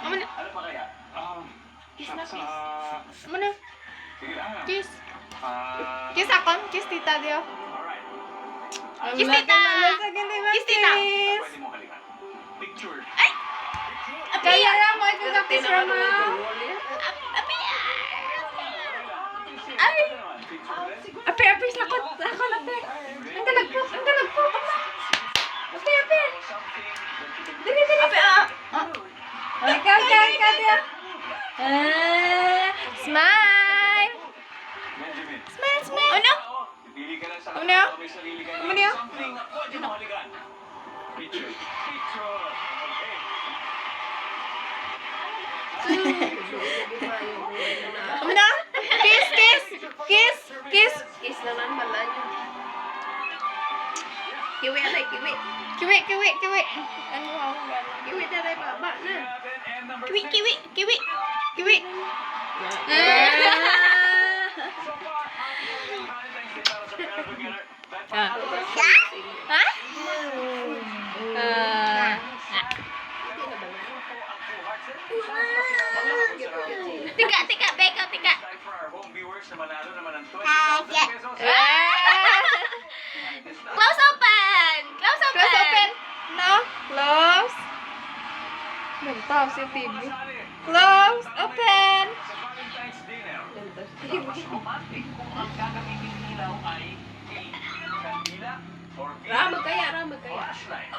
Amo na. Ano pa kaya? Kiss na, Sa... kiss. Amo na. Sige lang. Kiss. Ah... Kiss akon. Kiss tita Dio. Alright. Kiss tita. Kiss tita. Pwede mo halikan. Picture. Ay! Kaya lang mo ito kapis Rama. Api! Ay! Ape, ape, sakot. Sakot, ape. Ang galagpo, ang galagpo. Ape, ape. Dali, dali. Api Ikaw, Dio. Smile! Benjamin. Smile, smile! Ano? Pili ka lang sa Ano? may sarili ka. Ano niya? Something na pwede mo halikan. Picture. Picture. Okay. Amo na? Kiss, kiss! Kiss! Kiss! Kiss na lang pala yun. Kiwi, alay, kiwi. Kiwi, kiwi, kiwi. Ano ako? Kiwi na rin, baba na. And number Kiwi, 6. kiwi, kiwi. Kiwi. So far, happy Valentine's Day para sa pair together. Ha? Tika, tika, beka, tika. Time for our home viewers na manalo naman ng 20,000 pesos. Close open! Close open! Close open! No? Close. Nagtaw si TV. Close open! Sa Valentine's dinner, mas romantic kung ang gagamitin ilaw ay kandila or Rama kaya, rama kaya. flashlight.